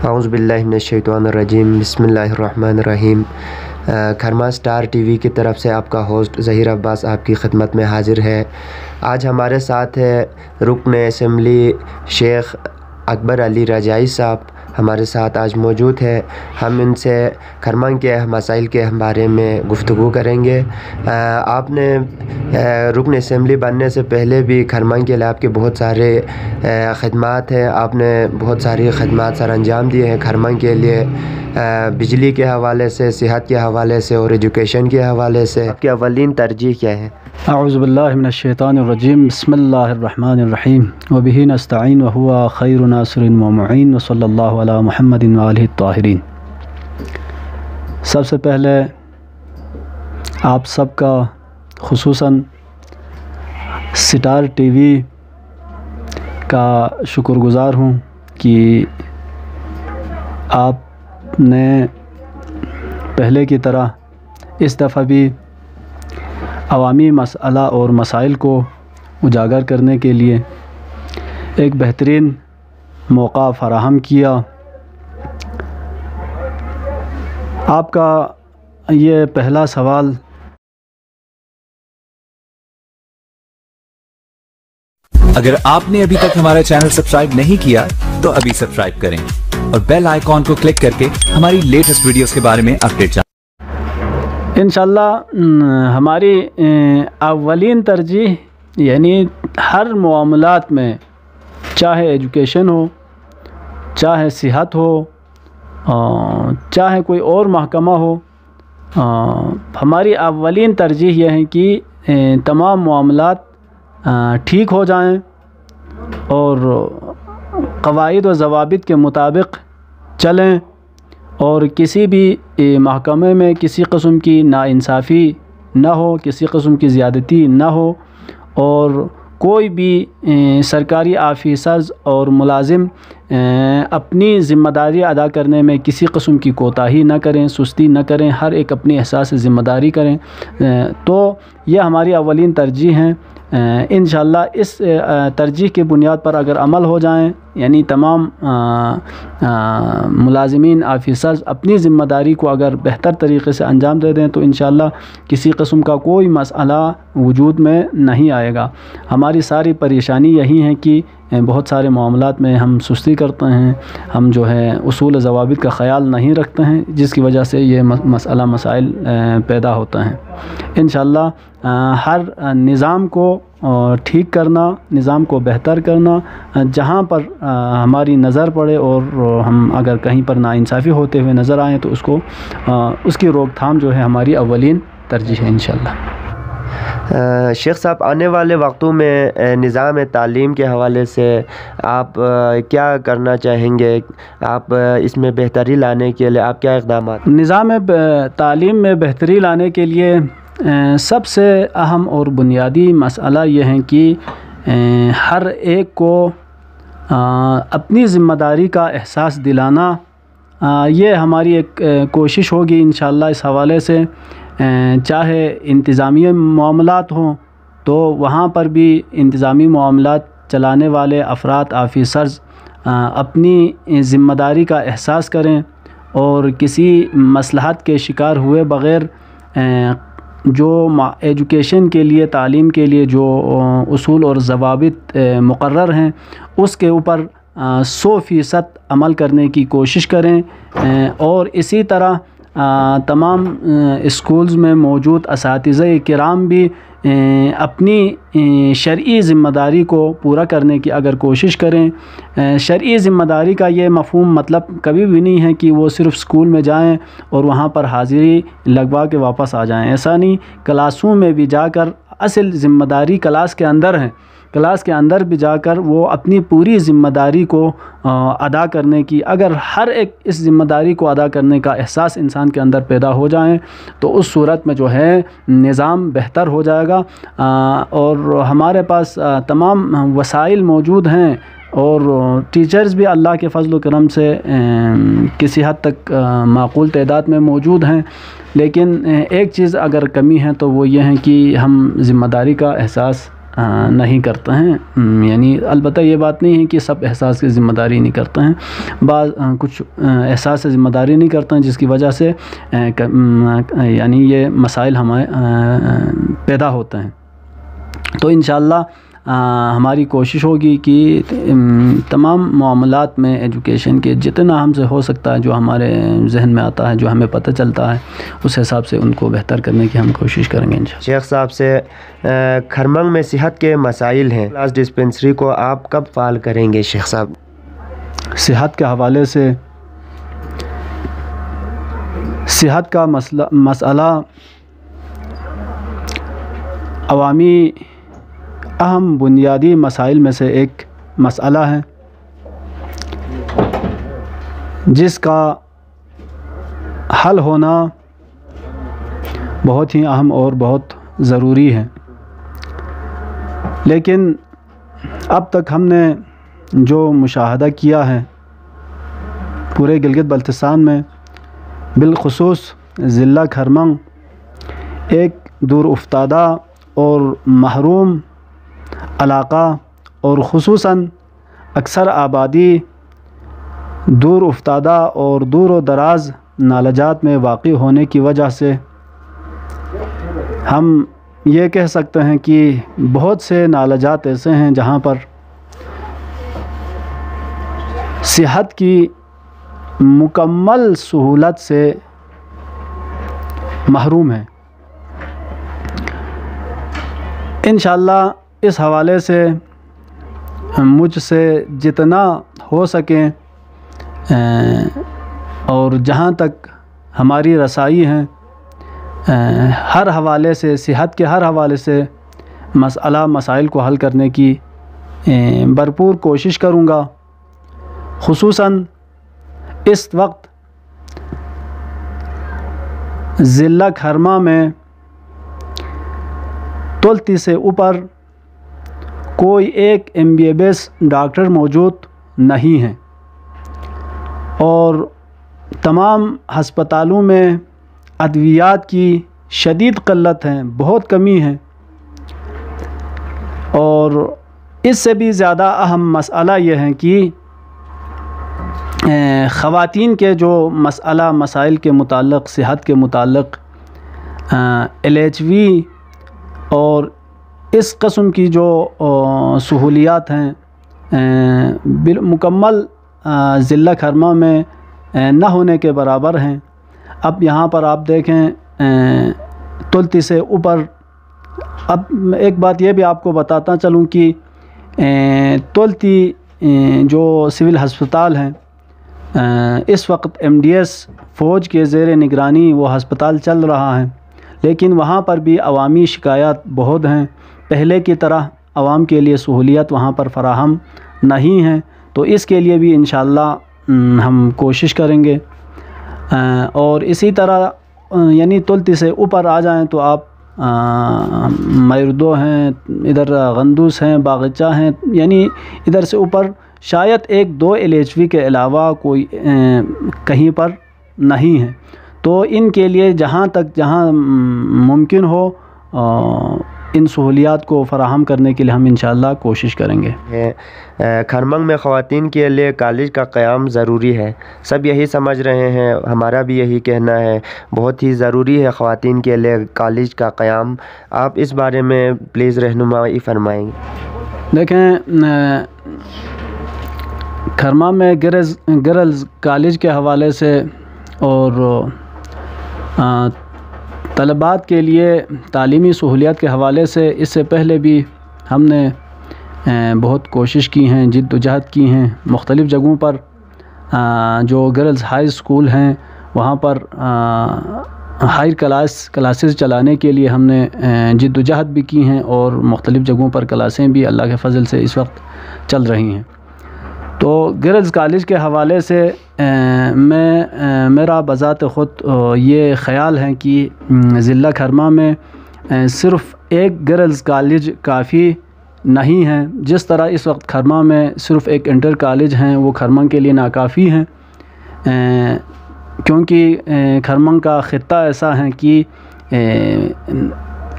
اعوذ باللہ من الشیطان الرجیم بسم اللہ الرحمن الرحیم۔ کھرما سٹار ٹی وی کی طرف سے آپ کا ہوسٹ ظہیر عباس آپ کی خدمت میں حاضر ہے۔ آج ہمارے ساتھ ہے رکن اسمبلی شیخ اکبر علی رجائی صاحب ہمارے ساتھ آج موجود ہے۔ ہم ان سے کھرما کے مسائل کے بارے میں گفتگو کریں گے۔ آپ نے رکن اسمبلی بننے سے پہلے بھی کھرما کے لیے آپ کے بہت سارے خدمات ہیں، آپ نے بہت ساری خدمات سر انجام دیے ہیں کھرما کے لیے، بجلی کے حوالے سے، صحت کے حوالے سے اور ایجوکیشن کے حوالے سے۔ آپ کی اولین ترجیح کیا ہے؟ اعوذ باللہ من الشیطان الرجیم بسم اللہ الرحمن الرحیم وبہ نستعین وہو خیر ناصر ومعین وصلی اللہ علی محمد وآلہ الطاہرین۔ سب سے پہلے آپ سب کا خصوصاً سٹار ٹی وی کا شکر گزار ہوں کہ آپ نے پہلے کی طرح اس دفعہ بھی عوامی مسئلہ اور مسائل کو اجاگر کرنے کے لیے ایک بہترین موقع فراہم کیا۔ آپ کا یہ پہلا سوال اگر آپ نے ابھی تک ہمارا چینل سبسکرائب نہیں کیا تو ابھی سبسکرائب کریں اور بیل آئیکن کو کلک کر کے ہماری لیٹسٹ ویڈیوز کے بارے میں اپڈیٹ جانیں۔ انشاءاللہ ہماری اولین ترجیح یعنی ہر معاملات میں، چاہے ایجوکیشن ہو، چاہے صحت ہو، چاہے کوئی اور محکمہ ہو، ہماری اولین ترجیح یہ ہے کہ تمام معاملات ٹھیک ہو جائیں اور قواعد و ضوابط کے مطابق چلیں اور کسی بھی محکمے میں کسی قسم کی ناانصافی نہ ہو، کسی قسم کی زیادتی نہ ہو، اور کوئی بھی سرکاری آفیسرز اور ملازم اپنی ذمہ داری ادا کرنے میں کسی قسم کی کوتاہی نہ کریں، سستی نہ کریں، ہر ایک اپنی احساس ذمہ داری کریں۔ تو یہ ہماری اولین ترجیح ہیں۔ انشاءاللہ اس ترجیح کی بنیاد پر اگر عمل ہو جائیں، یعنی تمام ملازمین آفیسرز اپنی ذمہ داری کو اگر بہتر طریقے سے انجام دے دیں تو انشاءاللہ کسی قسم کا کوئی مسئلہ وجود میں نہیں آئے گا۔ ہماری ساری پریشانی یہی ہے کہ بہت سارے معاملات میں ہم سستی کرتے ہیں، ہم جو ہے اصول و ضوابط کا خیال نہیں رکھتے ہیں، جس کی وجہ سے یہ مسائل پیدا ہوتے ہیں۔ انشاءاللہ ہر نظام کو ٹھیک کرنا، نظام کو بہتر کرنا، جہاں پر ہماری نظر پڑے اور ہم اگر کہیں پر ناانصافی ہوتے ہوئے نظر آئیں تو اس کی روک تھام جو ہے ہماری اولین ترجیح ہے انشاءاللہ۔ شیخ صاحب، آنے والے وقتوں میں نظام تعلیم کے حوالے سے آپ کیا کرنا چاہیں گے؟ آپ اس میں بہتری لانے کے لیے آپ کیا اقدامات؟ نظام تعلیم میں بہتری لانے کے لیے سب سے اہم اور بنیادی مسئلہ یہ ہے کہ ہر ایک کو اپنی ذمہ داری کا احساس دلانا، یہ ہماری ایک کوشش ہوگی انشاءاللہ اس حوالے سے۔ چاہے انتظامی معاملات ہوں تو وہاں پر بھی انتظامی معاملات چلانے والے افراد، آفیسرز اپنی ذمہ داری کا احساس کریں اور کسی مصلحت کے شکار ہوئے بغیر جو ایجوکیشن کے لیے، تعلیم کے لیے جو اصول اور ضوابط مقرر ہیں اس کے اوپر 100% عمل کرنے کی کوشش کریں، اور اسی طرح تمام اسکولز میں موجود اساتذہ کرام بھی اپنی شرعی ذمہ داری کو پورا کرنے کی اگر کوشش کریں۔ شرعی ذمہ داری کا یہ مفہوم مطلب کبھی بھی نہیں ہے کہ وہ صرف اسکول میں جائیں اور وہاں پر حاضری لگوا کے واپس آ جائیں، ایسا نہیں۔ کلاسوں میں بھی جا کر اصل ذمہ داری کلاس کے اندر ہے، کلاس کے اندر بھی جا کر وہ اپنی پوری ذمہ داری کو ادا کرنے کی، اگر ہر ایک اس ذمہ داری کو ادا کرنے کا احساس انسان کے اندر پیدا ہو جائیں تو اس صورت میں جو ہے نظام بہتر ہو جائے گا، اور ہمارے پاس تمام وسائل موجود ہیں اور ٹیچرز بھی اللہ کے فضل و کرم سے کسی حد تک معقول تعداد میں موجود ہیں، لیکن ایک چیز اگر کمی ہے تو وہ یہ ہے کہ ہم ذمہ داری کا احساس نہیں کرتے ہیں، یعنی البتہ یہ بات نہیں ہے کہ سب احساس کی ذمہ داری نہیں کرتے ہیں، بعض کچھ احساس سے ذمہ داری نہیں کرتے ہیں، جس کی وجہ سے یعنی یہ مسائل ہمیں پیدا ہوتے ہیں۔ تو انشاءاللہ ہماری کوشش ہوگی کہ تمام معاملات میں ایجوکیشن کے جتنا ہم سے ہو سکتا ہے، جو ہمارے ذہن میں آتا ہے، جو ہمیں پتہ چلتا ہے، اس حساب سے ان کو بہتر کرنے کی ہم کوشش کریں گے انشاءاللہ۔ شیخ صاحب سے کھرمنگ میں صحت کے مسائل ہیں، کلاس ڈسپنسری کو آپ کب فعال کریں گے شیخ صاحب؟ صحت کے حوالے سے صحت کا مسئلہ عوامی اہم بنیادی مسائل میں سے ایک مسئلہ ہے، جس کا حل ہونا بہت ہی اہم اور بہت ضروری ہے، لیکن اب تک ہم نے جو مشاہدہ کیا ہے پورے گلگت بلتستان میں، بالخصوص ضلع کھرمنگ ایک دور افتادہ اور محروم علاقہ اور خصوصاً اکثر آبادی دور افتادہ اور دور و دراز نالجات میں واقع ہونے کی وجہ سے ہم یہ کہہ سکتے ہیں کہ بہت سے نالجات ایسے ہیں جہاں پر صحت کی مکمل سہولت سے محروم ہیں۔ انشاءاللہ اس حوالے سے مجھ سے جتنا ہو سکیں اور جہاں تک ہماری رسائی ہیں، ہر حوالے سے صحت کے ہر حوالے سے مسائل کو حل کرنے کی بھرپور کوشش کروں گا۔ خصوصاً اس وقت ضلع کھرما میں تلتی سے اوپر کوئی ایک MBBS ڈاکٹر موجود نہیں ہیں، اور تمام ہسپتالوں میں ادویات کی شدید قلت ہے، بہت کمی ہے، اور اس سے بھی زیادہ اہم مسئلہ یہ ہے کہ خواتین کے جو مسائل کے متعلق، صحت کے متعلق LHV اور اس قسم کی جو سہولیات ہیں مکمل ضلع کھرما میں نہ ہونے کے برابر ہیں۔ اب یہاں پر آپ دیکھیں تلتی سے اوپر، اب ایک بات یہ بھی آپ کو بتاتا چلوں کہ تلتی جو سول ہسپتال ہیں، اس وقت MDS فوج کے زیر نگرانی وہ ہسپتال چل رہا ہے، لیکن وہاں پر بھی عوامی شکایات بہت ہیں، پہلے کی طرح عوام کے لیے سہولیات وہاں پر فراہم نہیں ہیں، تو اس کے لیے بھی انشاءاللہ ہم کوشش کریں گے۔ اور اسی طرح یعنی تلتی سے اوپر آ جائیں تو آپ میردو ہیں، ادھر غندوس ہیں، باغچہ ہیں، یعنی ادھر سے اوپر شاید 1-2 LHV کے علاوہ کوئی کہیں پر نہیں ہے، تو ان کے لیے جہاں ممکن ہو ان سہولیات کو فراہم کرنے کے لیے ہم انشاءاللہ کوشش کریں گے۔ کھرمنگ میں خواتین کے لیے کالج کا قیام ضروری ہے، سب یہی سمجھ رہے ہیں، ہمارا بھی یہی کہنا ہے، بہت ہی ضروری ہے خواتین کے لیے کالج کا قیام۔ آپ اس بارے میں پلیز رہنمائی فرمائیں گے۔ دیکھیں، کھرما میں گرلز کالج کے حوالے سے اور طلبات کے لیے تعلیمی سہولیات کے حوالے سے اس سے پہلے بھی ہم نے بہت کوشش کی ہیں، جد و جہد کی ہیں، مختلف جگہوں پر جو گرلز ہائی اسکول ہیں وہاں پر ہائر کلاسز چلانے کے لیے ہم نے جد و جہد بھی کی ہیں، اور مختلف جگہوں پر کلاسیں بھی اللہ کے فضل سے اس وقت چل رہی ہیں۔ تو گرلز کالج کے حوالے سے میرا بذات خود یہ خیال ہے کہ ضلع کھرما میں صرف ایک گرلز کالج کافی نہیں ہے، جس طرح اس وقت کھرما میں صرف ایک انٹر کالج ہیں، وہ کھرمنگ کے لیے ناکافی ہیں، کیونکہ کھرمنگ کا خطہ ایسا ہے کہ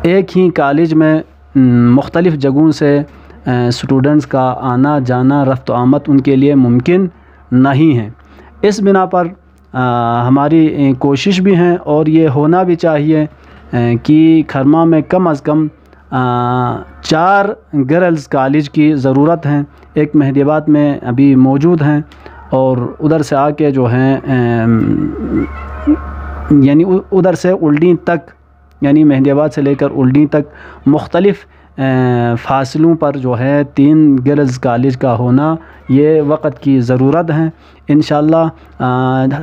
ایک ہی کالج میں مختلف جگہوں سے اسٹوڈنٹس کا آنا جانا رفت و آمد ان کے لیے ممکن نہیں ہے۔ اس بنا پر ہماری کوشش بھی ہیں اور یہ ہونا بھی چاہیے کہ کھرما میں کم از کم 4 گرلز کالج کی ضرورت ہیں۔ ایک مہدی آباد میں ابھی موجود ہیں اور ادھر سے آ کے جو ہیں یعنی ادھر سے اولڈی تک، یعنی مہدی آباد سے لے کر اولڈی تک مختلف فاصلوں پر جو ہے 3 گرلز کالج کا ہونا یہ وقت کی ضرورت ہے۔ انشاءاللہ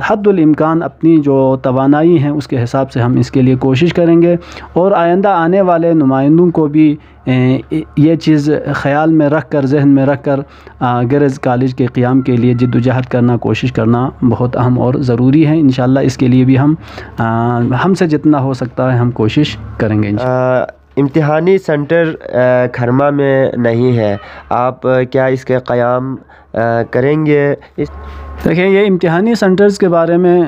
حد الامکان اپنی جو توانائی ہیں اس کے حساب سے ہم اس کے لیے کوشش کریں گے، اور آئندہ آنے والے نمائندوں کو بھی یہ چیز خیال میں رکھ کر، ذہن میں رکھ کر گرلز کالج کے قیام کے لیے جد و جہد کرنا، کوشش کرنا بہت اہم اور ضروری ہے۔ انشاءاللہ اس کے لیے بھی ہم سے جتنا ہو سکتا ہے ہم کوشش کریں گے انشاءاللہ۔ امتحانی سینٹر کھرما میں نہیں ہے، آپ کیا اس کے قیام کریں گے؟ دیکھیں، یہ امتحانی سینٹرز کے بارے میں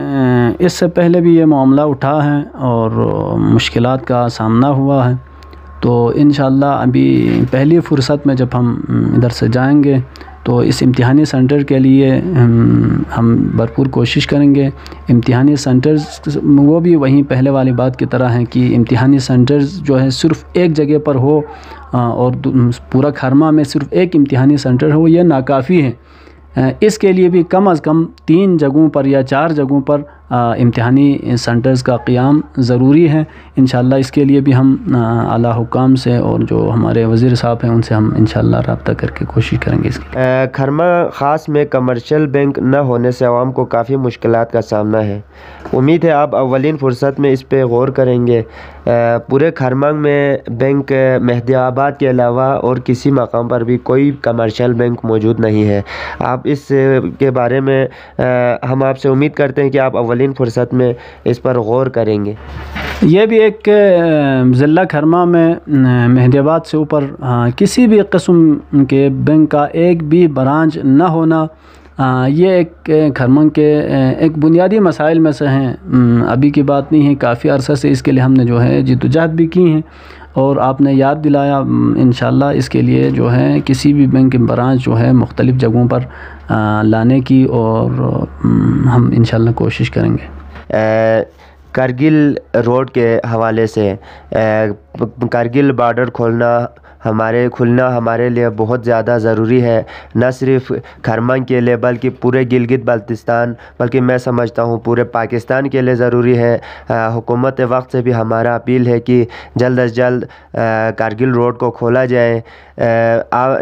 اس سے پہلے بھی یہ معاملہ اٹھا ہے اور مشکلات کا سامنا ہوا ہے، تو انشاءاللہ ابھی پہلی فرصت میں جب ہم ادھر سے جائیں گے تو اس امتحانی سینٹر کے لیے ہم بھرپور کوشش کریں گے۔ امتحانی سینٹرز وہ بھی وہیں پہلے والی بات کی طرح ہیں کہ امتحانی سینٹرز جو ہے صرف ایک جگہ پر ہو اور پورا کھرما میں صرف ایک امتحانی سینٹر ہو، یہ ناکافی ہے۔ اس کے لیے بھی کم از کم 3 جگہوں پر یا 4 جگہوں پر امتحانی سینٹرز کا قیام ضروری ہے۔ انشاءاللہ اس کے لیے بھی ہم اعلیٰ حکام سے اور جو ہمارے وزیر صاحب ہیں ان سے ہم انشاءاللہ رابطہ کر کے کوشش کریں گے اس کے لیے۔ کھرما خاص میں کمرشل بینک نہ ہونے سے عوام کو کافی مشکلات کا سامنا ہے، امید ہے آپ اولین فرصت میں اس پہ غور کریں گے۔ پورے کھرما میں بینک مہدی آباد کے علاوہ اور کسی مقام پر بھی کوئی کمرشل بینک موجود نہیں ہے۔ آپ اس کے بارے میں ہم آپ سے امید کرتے ہیں کہ آپ اولین فرصت میں اس پر غور کریں گے۔ یہ بھی ایک ضلع کھرما میں مہدی آباد سے اوپر کسی بھی قسم کے بینک کا ایک بھی برانچ نہ ہونا، یہ ایک کھرما کے ایک بنیادی مسائل میں سے ہیں۔ ابھی کی بات نہیں ہے، کافی عرصہ سے اس کے لیے ہم نے جو ہے جد و جہد بھی کی ہیں، اور آپ نے یاد دلایا۔ انشاءاللہ اس کے لیے جو ہے کسی بھی بینک کی برانچ جو ہے مختلف جگہوں پر لانے کی، اور ہم انشاءاللہ کوشش کریں گے۔ کرگل روڈ کے حوالے سے کرگل بارڈر کھلنا ہمارے لیے بہت زیادہ ضروری ہے، نہ صرف کھرما کے لیے بلکہ پورے گلگت بلتستان، بلکہ میں سمجھتا ہوں پورے پاکستان کے لیے ضروری ہے۔ حکومت وقت سے بھی ہمارا اپیل ہے کہ جلد از جلد کرگل روڈ کو کھولا جائے۔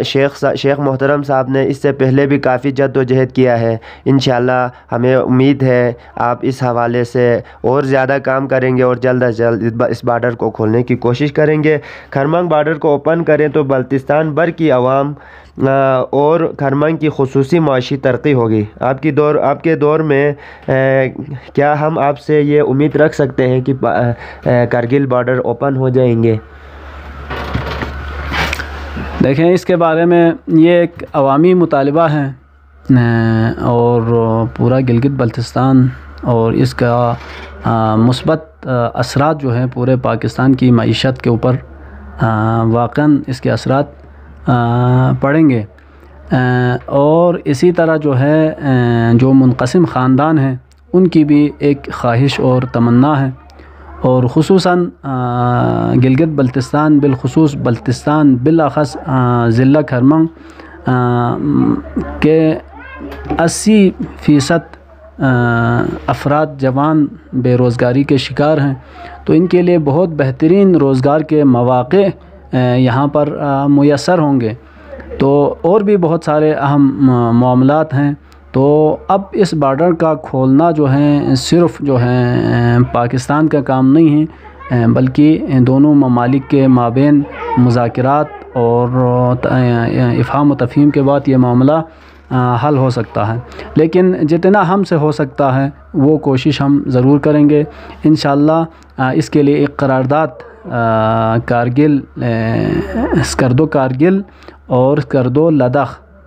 شیخ محترم صاحب نے اس سے پہلے بھی کافی جد و جہد کیا ہے، انشاءاللہ ہمیں امید ہے آپ اس حوالے سے اور زیادہ کام کریں گے اور جلد از جلد اس بارڈر کو کھولنے کی کوشش کریں گے۔ کھرما بارڈر کو اوپن کریں تو بلتستان بھر کی عوام اور کھرما کی خصوصی معاشی ترقی ہوگی۔ آپ کے دور میں کیا ہم آپ سے یہ امید رکھ سکتے ہیں کہ کرگل بارڈر اوپن ہو جائیں گے؟ دیکھیں، اس کے بارے میں یہ ایک عوامی مطالبہ ہے، اور پورا گلگت بلتستان اور اس کا مثبت اثرات جو ہیں پورے پاکستان کی معیشت کے اوپر واقعاً اس کے اثرات پڑیں گے، اور اسی طرح جو ہے جو منقسم خاندان ہیں ان کی بھی ایک خواہش اور تمنا ہے، اور خصوصاً گلگت بلتستان بالخصوص بلتستان بالاخص ضلع کھرما کے 80% افراد جوان بے روزگاری کے شکار ہیں، تو ان کے لیے بہت بہترین روزگار کے مواقع یہاں پر میسر ہوں گے۔ تو اور بھی بہت سارے اہم معاملات ہیں، تو اب اس بارڈر کا کھولنا جو ہے صرف جو ہے پاکستان کا کام نہیں ہے، بلکہ دونوں ممالک کے مابین مذاکرات اور افہام و تفہیم کے بعد یہ معاملہ حل ہو سکتا ہے، لیکن جتنا ہم سے ہو سکتا ہے وہ کوشش ہم ضرور کریں گے۔ انشاءاللہ اس کے لیے ایک قرارداد کارگل، اسکردو کارگل اور اسکردو لداخ،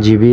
GB